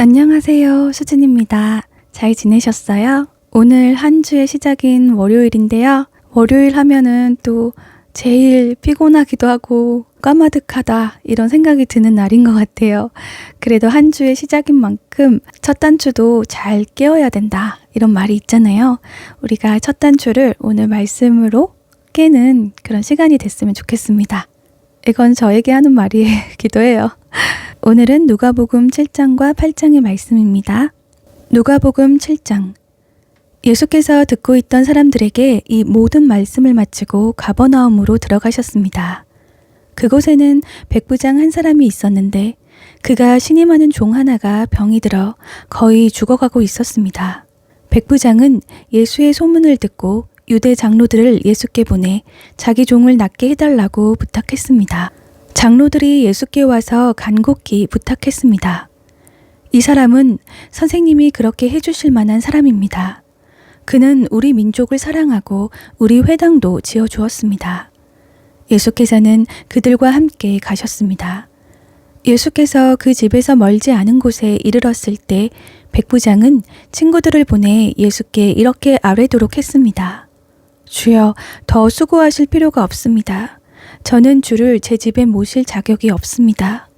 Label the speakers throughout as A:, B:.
A: 안녕하세요. 수진입니다. 잘 지내셨어요? 오늘 한 주의 시작인 월요일인데요. 월요일 하면은 또 제일 피곤하기도 하고 까마득하다 이런 생각이 드는 날인 것 같아요. 그래도 한 주의 시작인 만큼 첫 단추도 잘 깨워야 된다 이런 말이 있잖아요. 우리가 첫 단추를 오늘 말씀으로 깨는 그런 시간이 됐으면 좋겠습니다. 이건 저에게 하는 말이기도 해요. 오늘은 누가복음 7장과 8장의 말씀입니다. 누가복음 7장. 예수께서 듣고 있던 사람들에게 이 모든 말씀을 마치고 가버나움으로 들어가셨습니다. 그곳에는 백부장 한 사람이 있었는데 그가 신임하는 종 하나가 병이 들어 거의 죽어가고 있었습니다. 백부장은 예수의 소문을 듣고 유대 장로들을 예수께 보내 자기 종을 낫게 해달라고 부탁했습니다. 장로들이 예수께 와서 간곡히 부탁했습니다. 이 사람은 선생님이 그렇게 해주실 만한 사람입니다. 그는 우리 민족을 사랑하고 우리 회당도 지어주었습니다. 예수께서는 그들과 함께 가셨습니다. 예수께서 그 집에서 멀지 않은 곳에 이르렀을 때 백부장은 친구들을 보내 예수께 이렇게 아뢰도록 했습니다. 주여, 더 수고하실 필요가 없습니다. 저는 주를 제 집에 모실 자격이 없습니다.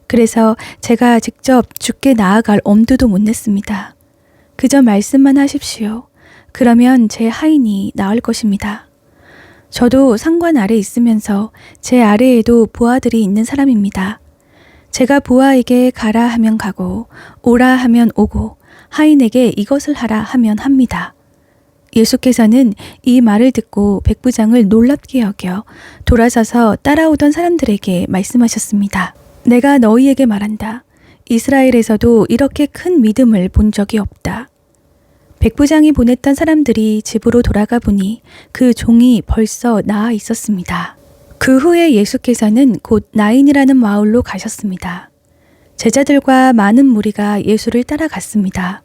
A: 그래서 제가 직접 주께 나아갈 엄두도 못 냈습니다. 그저 말씀만 하십시오. 그러면 제 하인이 나을 것입니다. 저도 상관 아래 있으면서 제 아래에도 부하들이 있는 사람입니다. 제가 부하에게 가라 하면 가고 오라 하면 오고 하인에게 이것을 하라 하면 합니다. 예수께서는 이 말을 듣고 백부장을 놀랍게 여겨 돌아서서 따라오던 사람들에게 말씀하셨습니다. 내가 너희에게 말한다. 이스라엘에서도 이렇게 큰 믿음을 본 적이 없다. 백부장이 보냈던 사람들이 집으로 돌아가 보니 그 종이 벌써 나아 있었습니다. 그 후에 예수께서는 곧 나인이라는 마을로 가셨습니다. 제자들과 많은 무리가 예수를 따라갔습니다.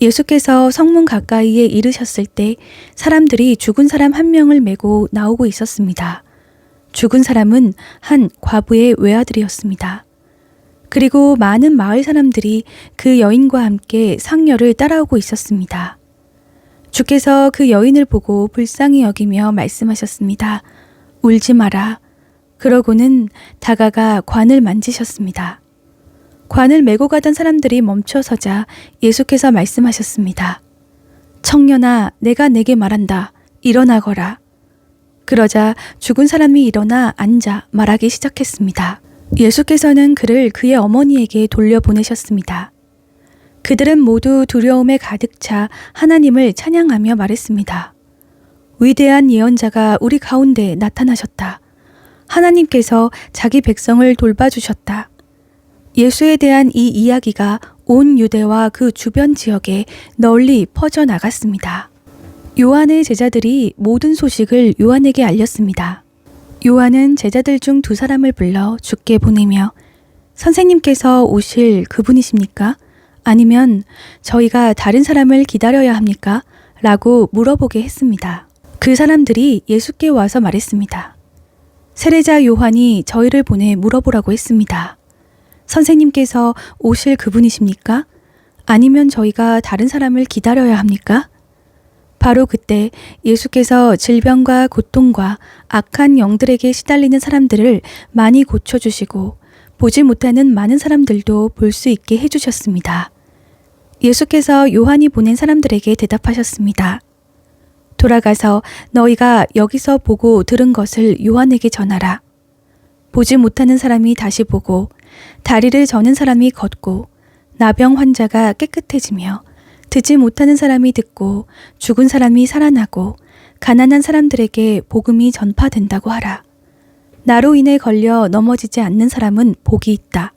A: 예수께서 성문 가까이에 이르셨을 때 사람들이 죽은 사람 한 명을 메고 나오고 있었습니다. 죽은 사람은 한 과부의 외아들이었습니다. 그리고 많은 마을 사람들이 그 여인과 함께 상녀를 따라오고 있었습니다. 주께서 그 여인을 보고 불쌍히 여기며 말씀하셨습니다. 울지 마라. 그러고는 다가가 관을 만지셨습니다. 관을 메고 가던 사람들이 멈춰서자 예수께서 말씀하셨습니다. 청년아, 내가 내게 말한다. 일어나거라. 그러자 죽은 사람이 일어나 앉아 말하기 시작했습니다. 예수께서는 그를 그의 어머니에게 돌려보내셨습니다. 그들은 모두 두려움에 가득 차 하나님을 찬양하며 말했습니다. 위대한 예언자가 우리 가운데 나타나셨다. 하나님께서 자기 백성을 돌봐주셨다. 예수에 대한 이 이야기가 온 유대와 그 주변 지역에 널리 퍼져나갔습니다. 요한의 제자들이 모든 소식을 요한에게 알렸습니다. 요한은 제자들 중 2사람을 불러 주께 보내며 선생님께서 오실 그분이십니까? 아니면 저희가 다른 사람을 기다려야 합니까? 라고 물어보게 했습니다. 그 사람들이 예수께 와서 말했습니다. 세례자 요한이 저희를 보내 물어보라고 했습니다. 선생님께서 오실 그분이십니까? 아니면 저희가 다른 사람을 기다려야 합니까? 바로 그때 예수께서 질병과 고통과 악한 영들에게 시달리는 사람들을 많이 고쳐주시고 보지 못하는 많은 사람들도 볼 수 있게 해주셨습니다. 예수께서 요한이 보낸 사람들에게 대답하셨습니다. 돌아가서 너희가 여기서 보고 들은 것을 요한에게 전하라. 보지 못하는 사람이 다시 보고 다리를 저는 사람이 걷고 나병 환자가 깨끗해지며 듣지 못하는 사람이 듣고 죽은 사람이 살아나고 가난한 사람들에게 복음이 전파된다고 하라. 나로 인해 걸려 넘어지지 않는 사람은 복이 있다.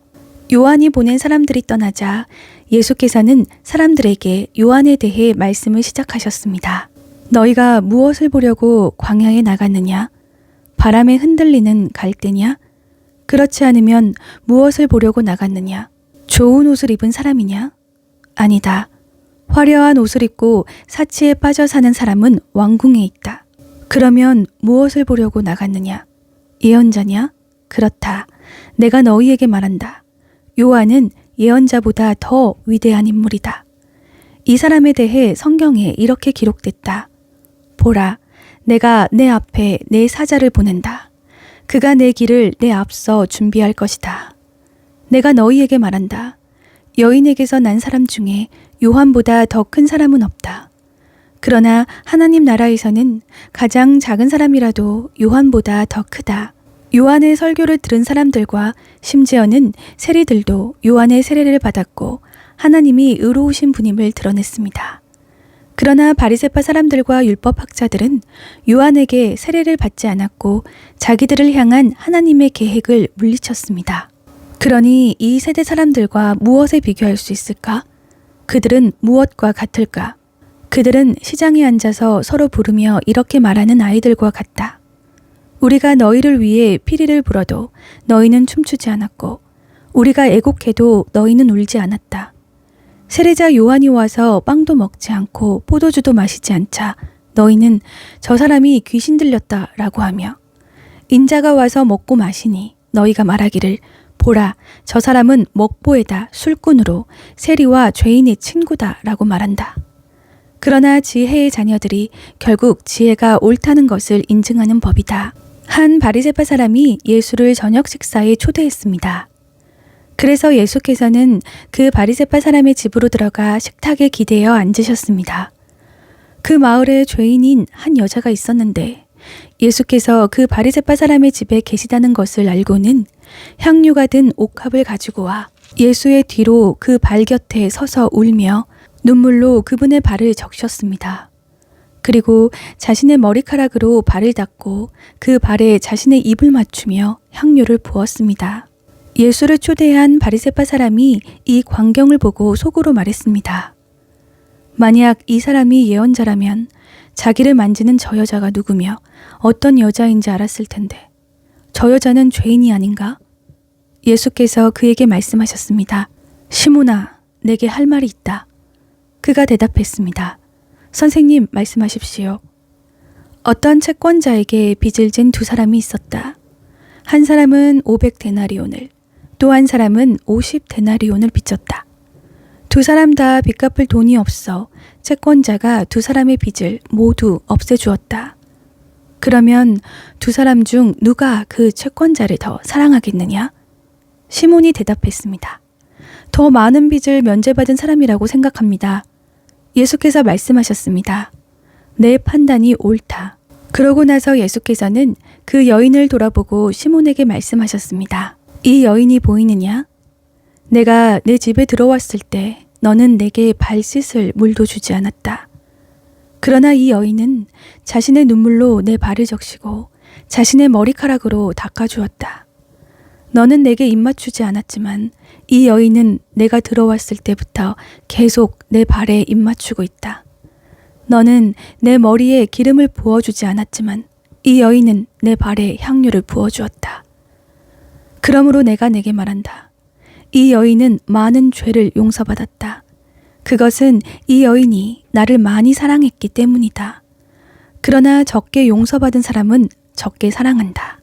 A: 요한이 보낸 사람들이 떠나자 예수께서는 사람들에게 요한에 대해 말씀을 시작하셨습니다. 너희가 무엇을 보려고 광야에 나갔느냐? 바람에 흔들리는 갈대냐? 그렇지 않으면 무엇을 보려고 나갔느냐? 좋은 옷을 입은 사람이냐? 아니다. 화려한 옷을 입고 사치에 빠져 사는 사람은 왕궁에 있다. 그러면 무엇을 보려고 나갔느냐? 예언자냐? 그렇다. 내가 너희에게 말한다. 요한은 예언자보다 더 위대한 인물이다. 이 사람에 대해 성경에 이렇게 기록됐다. 보라, 내가 내 앞에 내 사자를 보낸다. 그가 내 길을 내 앞서 준비할 것이다. 내가 너희에게 말한다. 여인에게서 난 사람 중에 요한보다 더 큰 사람은 없다. 그러나 하나님 나라에서는 가장 작은 사람이라도 요한보다 더 크다. 요한의 설교를 들은 사람들과 심지어는 세리들도 요한의 세례를 받았고 하나님이 의로우신 분임을 드러냈습니다. 그러나 바리새파 사람들과 율법학자들은 요한에게 세례를 받지 않았고 자기들을 향한 하나님의 계획을 물리쳤습니다. 그러니 이 세대 사람들과 무엇에 비교할 수 있을까? 그들은 무엇과 같을까? 그들은 시장에 앉아서 서로 부르며 이렇게 말하는 아이들과 같다. 우리가 너희를 위해 피리를 불어도 너희는 춤추지 않았고 우리가 애곡해도 너희는 울지 않았다. 세례자 요한이 와서 빵도 먹지 않고 포도주도 마시지 않자 너희는 저 사람이 귀신 들렸다라고 하며 인자가 와서 먹고 마시니 너희가 말하기를 보라, 저 사람은 먹보에다 술꾼으로 세리와 죄인의 친구다라고 말한다. 그러나 지혜의 자녀들이 결국 지혜가 옳다는 것을 인증하는 법이다. 한 바리새파 사람이 예수를 저녁 식사에 초대했습니다. 그래서 예수께서는 그 바리새파 사람의 집으로 들어가 식탁에 기대어 앉으셨습니다. 그 마을에 죄인인 한 여자가 있었는데 예수께서 그 바리새파 사람의 집에 계시다는 것을 알고는 향유가 든 옥합을 가지고 와 예수의 뒤로 그 발 곁에 서서 울며 눈물로 그분의 발을 적셨습니다. 그리고 자신의 머리카락으로 발을 닦고 그 발에 자신의 입을 맞추며 향유를 부었습니다. 예수를 초대한 바리새파 사람이 이 광경을 보고 속으로 말했습니다. 만약 이 사람이 예언자라면 자기를 만지는 저 여자가 누구며 어떤 여자인지 알았을 텐데 저 여자는 죄인이 아닌가? 예수께서 그에게 말씀하셨습니다. 시몬아, 내게 할 말이 있다. 그가 대답했습니다. 선생님, 말씀하십시오. 어떤 채권자에게 빚을 진 두 사람이 있었다. 한 사람은 500데나리온을, 또 한 사람은 50데나리온을 빚졌다. 두 사람 다 빚 갚을 돈이 없어 채권자가 두 사람의 빚을 모두 없애주었다. 그러면 두 사람 중 누가 그 채권자를 더 사랑하겠느냐? 시몬이 대답했습니다. 더 많은 빚을 면제받은 사람이라고 생각합니다. 예수께서 말씀하셨습니다. 내 판단이 옳다. 그러고 나서 예수께서는 그 여인을 돌아보고 시몬에게 말씀하셨습니다. 이 여인이 보이느냐? 내가 내 집에 들어왔을 때 너는 내게 발 씻을 물도 주지 않았다. 그러나 이 여인은 자신의 눈물로 내 발을 적시고 자신의 머리카락으로 닦아주었다. 너는 내게 입 맞추지 않았지만 이 여인은 내가 들어왔을 때부터 계속 내 발에 입 맞추고 있다. 너는 내 머리에 기름을 부어주지 않았지만 이 여인은 내 발에 향유를 부어주었다. 그러므로 내가 내게 말한다. 이 여인은 많은 죄를 용서받았다. 그것은 이 여인이 나를 많이 사랑했기 때문이다. 그러나 적게 용서받은 사람은 적게 사랑한다.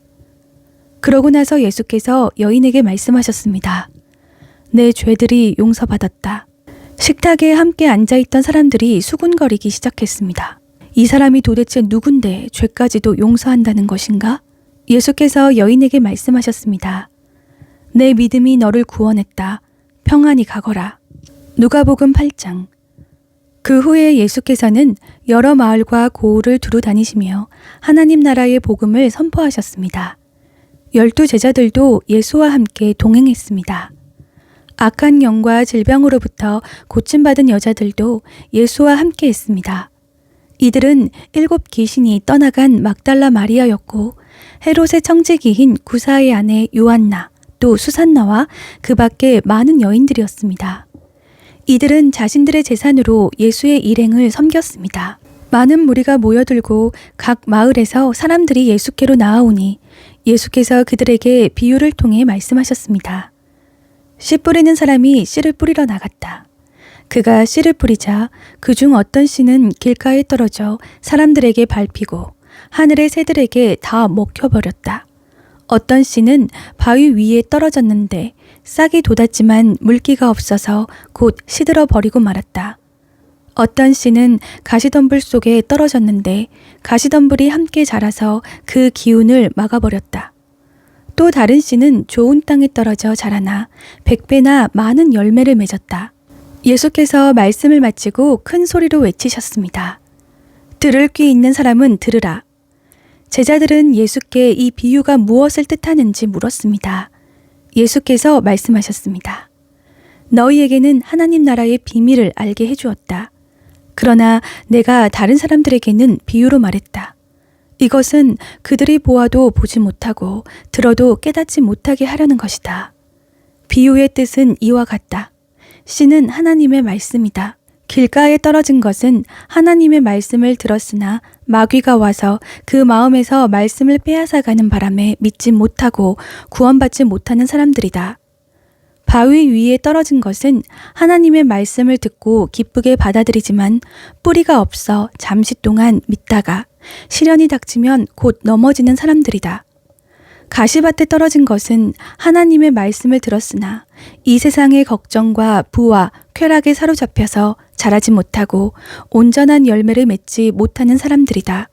A: 그러고 나서 예수께서 여인에게 말씀하셨습니다. 내 죄들이 용서받았다. 식탁에 함께 앉아있던 사람들이 수군거리기 시작했습니다. 이 사람이 도대체 누군데 죄까지도 용서한다는 것인가? 예수께서 여인에게 말씀하셨습니다. 내 믿음이 너를 구원했다. 평안히 가거라. 누가복음 8장. 그 후에 예수께서는 여러 마을과 고을을 두루 다니시며 하나님 나라의 복음을 선포하셨습니다. 12 제자들도 예수와 함께 동행했습니다. 악한 영과 질병으로부터 고침받은 여자들도 예수와 함께 했습니다. 이들은 7 귀신이 떠나간 막달라 마리아였고 헤롯의 청지기인 구사의 아내 요한나 또 수산나와 그 밖에 많은 여인들이었습니다. 이들은 자신들의 재산으로 예수의 일행을 섬겼습니다. 많은 무리가 모여들고 각 마을에서 사람들이 예수께로 나아오니 예수께서 그들에게 비유를 통해 말씀하셨습니다. 씨 뿌리는 사람이 씨를 뿌리러 나갔다. 그가 씨를 뿌리자 그중 어떤 씨는 길가에 떨어져 사람들에게 밟히고 하늘의 새들에게 다 먹혀버렸다. 어떤 씨는 바위 위에 떨어졌는데 싹이 돋았지만 물기가 없어서 곧 시들어 버리고 말았다. 어떤 씨는 가시덤불 속에 떨어졌는데 가시덤불이 함께 자라서 그 기운을 막아버렸다. 또 다른 씨는 좋은 땅에 떨어져 자라나 100배나 많은 열매를 맺었다. 예수께서 말씀을 마치고 큰 소리로 외치셨습니다. 들을 귀 있는 사람은 들으라. 제자들은 예수께 이 비유가 무엇을 뜻하는지 물었습니다. 예수께서 말씀하셨습니다. 너희에게는 하나님 나라의 비밀을 알게 해주었다. 그러나 내가 다른 사람들에게는 비유로 말했다. 이것은 그들이 보아도 보지 못하고 들어도 깨닫지 못하게 하려는 것이다. 비유의 뜻은 이와 같다. 씨는 하나님의 말씀이다. 길가에 떨어진 것은 하나님의 말씀을 들었으나 마귀가 와서 그 마음에서 말씀을 빼앗아가는 바람에 믿지 못하고 구원받지 못하는 사람들이다. 바위 위에 떨어진 것은 하나님의 말씀을 듣고 기쁘게 받아들이지만 뿌리가 없어 잠시 동안 믿다가 시련이 닥치면 곧 넘어지는 사람들이다. 가시밭에 떨어진 것은 하나님의 말씀을 들었으나 이 세상의 걱정과 부와 쾌락에 사로잡혀서 자라지 못하고 온전한 열매를 맺지 못하는 사람들이다.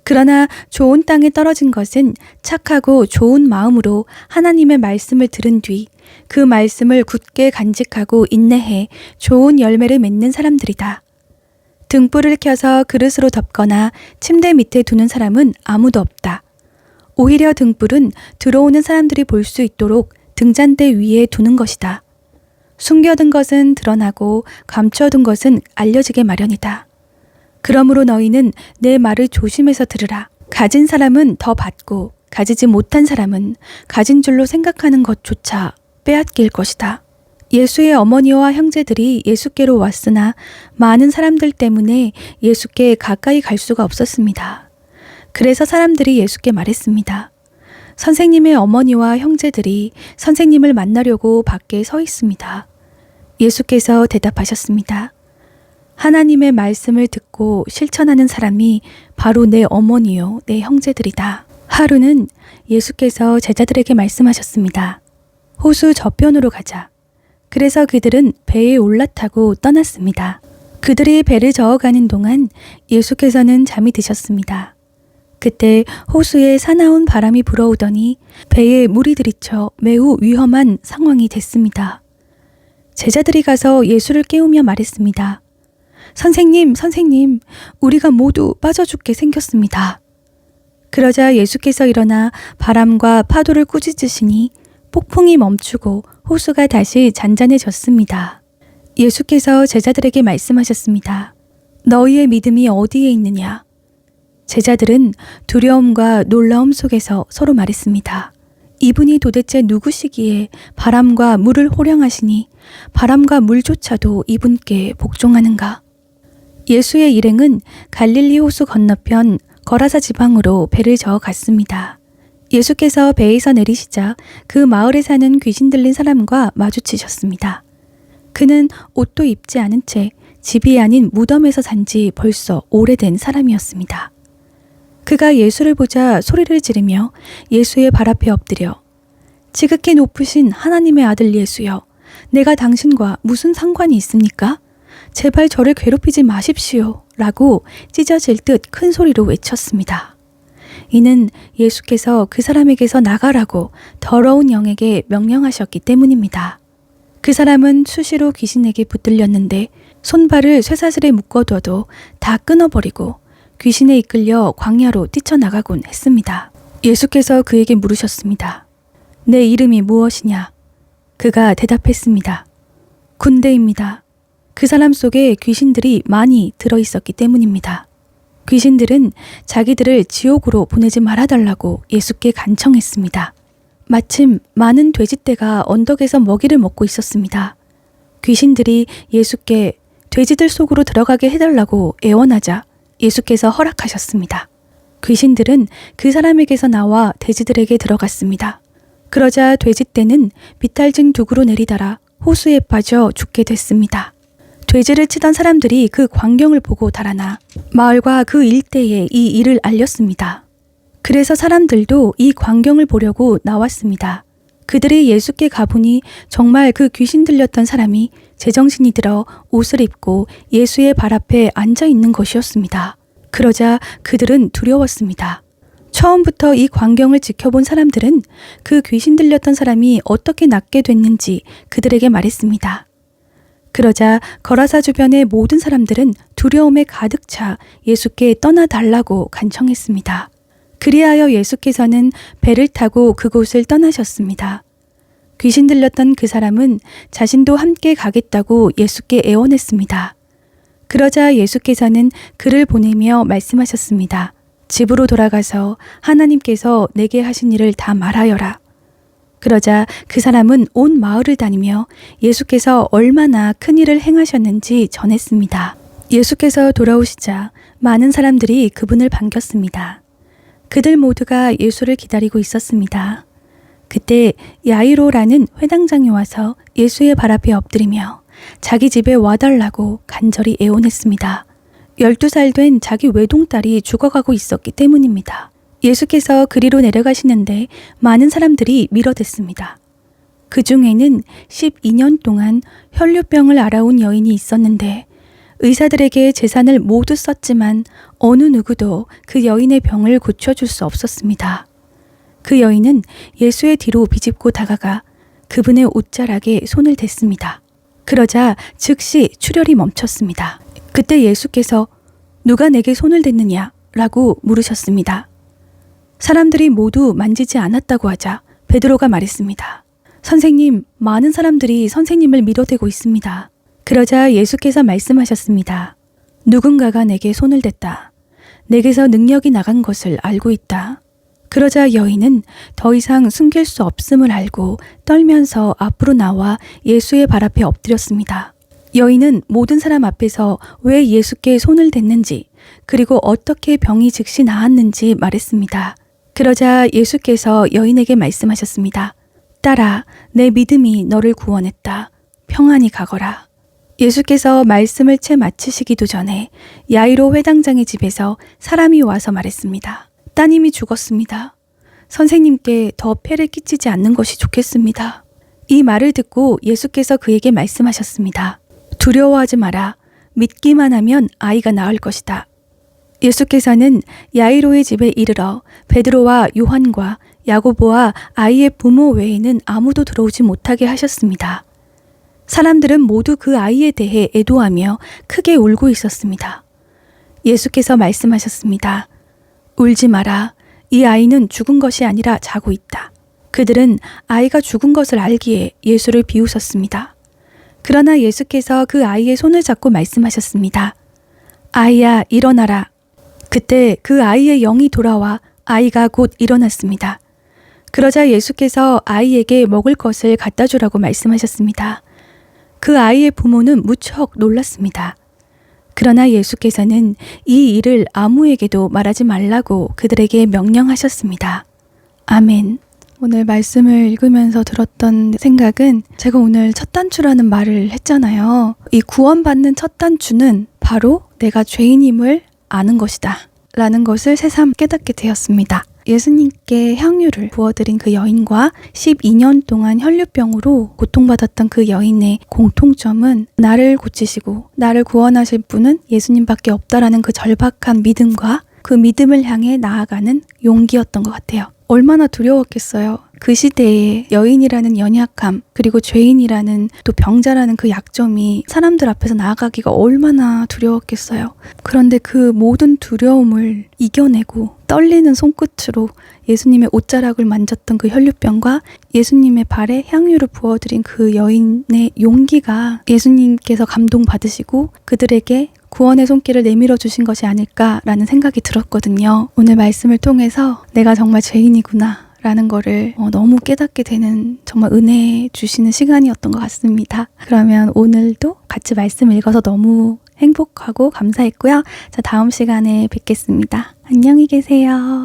A: 그러나 좋은 땅에 떨어진 것은 착하고 좋은 마음으로 하나님의 말씀을 들은 뒤 그 말씀을 굳게 간직하고 인내해 좋은 열매를 맺는 사람들이다. 등불을 켜서 그릇으로 덮거나 침대 밑에 두는 사람은 아무도 없다. 오히려 등불은 들어오는 사람들이 볼 수 있도록 등잔대 위에 두는 것이다. 숨겨둔 것은 드러나고 감춰둔 것은 알려지게 마련이다. 그러므로 너희는 내 말을 조심해서 들으라. 가진 사람은 더 받고 가지지 못한 사람은 가진 줄로 생각하는 것조차 빼앗길 것이다. 예수의 어머니와 형제들이 예수께로 왔으나 많은 사람들 때문에 예수께 가까이 갈 수가 없었습니다. 그래서 사람들이 예수께 말했습니다. 선생님의 어머니와 형제들이 선생님을 만나려고 밖에 서 있습니다. 예수께서 대답하셨습니다. 하나님의 말씀을 듣고 실천하는 사람이 바로 내 어머니요, 내 형제들이다. 하루는 예수께서 제자들에게 말씀하셨습니다. 호수 저편으로 가자. 그래서 그들은 배에 올라타고 떠났습니다. 그들이 배를 저어가는 동안 예수께서는 잠이 드셨습니다. 그때 호수에 사나운 바람이 불어오더니 배에 물이 들이쳐 매우 위험한 상황이 됐습니다. 제자들이 가서 예수를 깨우며 말했습니다. 선생님, 선생님, 우리가 모두 빠져 죽게 생겼습니다. 그러자 예수께서 일어나 바람과 파도를 꾸짖으시니 폭풍이 멈추고 호수가 다시 잔잔해졌습니다. 예수께서 제자들에게 말씀하셨습니다. 너희의 믿음이 어디에 있느냐? 제자들은 두려움과 놀라움 속에서 서로 말했습니다. 이분이 도대체 누구시기에 바람과 물을 호령하시니 바람과 물조차도 이분께 복종하는가? 예수의 일행은 갈릴리 호수 건너편 거라사 지방으로 배를 저어 갔습니다. 예수께서 배에서 내리시자 그 마을에 사는 귀신 들린 사람과 마주치셨습니다. 그는 옷도 입지 않은 채 집이 아닌 무덤에서 산 지 벌써 오래된 사람이었습니다. 그가 예수를 보자 소리를 지르며 예수의 발 앞에 엎드려 지극히 높으신 하나님의 아들 예수여, 내가 당신과 무슨 상관이 있습니까? 제발 저를 괴롭히지 마십시오 라고 찢어질 듯 큰 소리로 외쳤습니다. 이는 예수께서 그 사람에게서 나가라고 더러운 영에게 명령하셨기 때문입니다. 그 사람은 수시로 귀신에게 붙들렸는데 손발을 쇠사슬에 묶어둬도 다 끊어버리고 귀신에 이끌려 광야로 뛰쳐나가곤 했습니다. 예수께서 그에게 물으셨습니다. 내 이름이 무엇이냐? 그가 대답했습니다. 군대입니다. 그 사람 속에 귀신들이 많이 들어있었기 때문입니다. 귀신들은 자기들을 지옥으로 보내지 말아달라고 예수께 간청했습니다. 마침 많은 돼지떼가 언덕에서 먹이를 먹고 있었습니다. 귀신들이 예수께 돼지들 속으로 들어가게 해달라고 애원하자 예수께서 허락하셨습니다. 귀신들은 그 사람에게서 나와 돼지들에게 들어갔습니다. 그러자 돼지떼는 비탈진 둑으로 내리달아 호수에 빠져 죽게 됐습니다. 돼지를 치던 사람들이 그 광경을 보고 달아나 마을과 그 일대에 이 일을 알렸습니다. 그래서 사람들도 이 광경을 보려고 나왔습니다. 그들이 예수께 가보니 정말 그 귀신 들렸던 사람이 제정신이 들어 옷을 입고 예수의 발 앞에 앉아 있는 것이었습니다. 그러자 그들은 두려웠습니다. 처음부터 이 광경을 지켜본 사람들은 그 귀신 들렸던 사람이 어떻게 낫게 됐는지 그들에게 말했습니다. 그러자 거라사 주변의 모든 사람들은 두려움에 가득 차 예수께 떠나달라고 간청했습니다. 그리하여 예수께서는 배를 타고 그곳을 떠나셨습니다. 귀신 들렸던 그 사람은 자신도 함께 가겠다고 예수께 애원했습니다. 그러자 예수께서는 그를 보내며 말씀하셨습니다. 집으로 돌아가서 하나님께서 내게 하신 일을 다 말하여라. 그러자 그 사람은 온 마을을 다니며 예수께서 얼마나 큰 일을 행하셨는지 전했습니다. 예수께서 돌아오시자 많은 사람들이 그분을 반겼습니다. 그들 모두가 예수를 기다리고 있었습니다. 그때 야이로라는 회당장이 와서 예수의 발 앞에 엎드리며 자기 집에 와달라고 간절히 애원했습니다. 12살 된 자기 외동딸이 죽어가고 있었기 때문입니다. 예수께서 그리로 내려가시는데 많은 사람들이 밀어댔습니다. 그 중에는 12년 동안 혈류병을 앓아온 여인이 있었는데 의사들에게 재산을 모두 썼지만 어느 누구도 그 여인의 병을 고쳐줄 수 없었습니다. 그 여인은 예수의 뒤로 비집고 다가가 그분의 옷자락에 손을 댔습니다. 그러자 즉시 출혈이 멈췄습니다. 그때 예수께서 누가 내게 손을 댔느냐? 라고 물으셨습니다. 사람들이 모두 만지지 않았다고 하자 베드로가 말했습니다. 선생님, 많은 사람들이 선생님을 밀어대고 있습니다. 그러자 예수께서 말씀하셨습니다. 누군가가 내게 손을 댔다. 내게서 능력이 나간 것을 알고 있다. 그러자 여인은 더 이상 숨길 수 없음을 알고 떨면서 앞으로 나와 예수의 발 앞에 엎드렸습니다. 여인은 모든 사람 앞에서 왜 예수께 손을 댔는지 그리고 어떻게 병이 즉시 나았는지 말했습니다. 그러자 예수께서 여인에게 말씀하셨습니다. 딸아, 내 믿음이 너를 구원했다. 평안히 가거라. 예수께서 말씀을 채 마치시기도 전에 야이로 회당장의 집에서 사람이 와서 말했습니다. 따님이 죽었습니다. 선생님께 더 폐를 끼치지 않는 것이 좋겠습니다. 이 말을 듣고 예수께서 그에게 말씀하셨습니다. 두려워하지 마라. 믿기만 하면 아이가 나을 것이다. 예수께서는 야이로의 집에 이르러 베드로와 요한과 야고보와 아이의 부모 외에는 아무도 들어오지 못하게 하셨습니다. 사람들은 모두 그 아이에 대해 애도하며 크게 울고 있었습니다. 예수께서 말씀하셨습니다. 울지 마라. 이 아이는 죽은 것이 아니라 자고 있다. 그들은 아이가 죽은 것을 알기에 예수를 비웃었습니다. 그러나 예수께서 그 아이의 손을 잡고 말씀하셨습니다. 아이야, 일어나라. 그때 그 아이의 영이 돌아와 아이가 곧 일어났습니다. 그러자 예수께서 아이에게 먹을 것을 갖다 주라고 말씀하셨습니다. 그 아이의 부모는 무척 놀랐습니다. 그러나 예수께서는 이 일을 아무에게도 말하지 말라고 그들에게 명령하셨습니다. 아멘. 오늘 말씀을 읽으면서 들었던 생각은 제가 오늘 첫 단추라는 말을 했잖아요. 이 구원받는 첫 단추는 바로 내가 죄인임을 아는 것이다 라는 것을 새삼 깨닫게 되었습니다. 예수님께 향유를 부어드린 그 여인과 12년 동안 혈류병으로 고통받았던 그 여인의 공통점은 나를 고치시고 나를 구원하실 분은 예수님밖에 없다라는 그 절박한 믿음과 그 믿음을 향해 나아가는 용기였던 것 같아요. 얼마나 두려웠겠어요. 그 시대에 여인이라는 연약함 그리고 죄인이라는 또 병자라는 그 약점이 사람들 앞에서 나아가기가 얼마나 두려웠겠어요. 그런데 그 모든 두려움을 이겨내고 떨리는 손끝으로 예수님의 옷자락을 만졌던 그 혈류병과 예수님의 발에 향유를 부어드린 그 여인의 용기가 예수님께서 감동받으시고 그들에게 구원의 손길을 내밀어 주신 것이 아닐까라는 생각이 들었거든요. 오늘 말씀을 통해서 내가 정말 죄인이구나 라는 거를 너무 깨닫게 되는 정말 은혜 주시는 시간이었던 것 같습니다. 그러면 오늘도 같이 말씀 읽어서 너무 행복하고 감사했고요. 자, 다음 시간에 뵙겠습니다. 안녕히 계세요.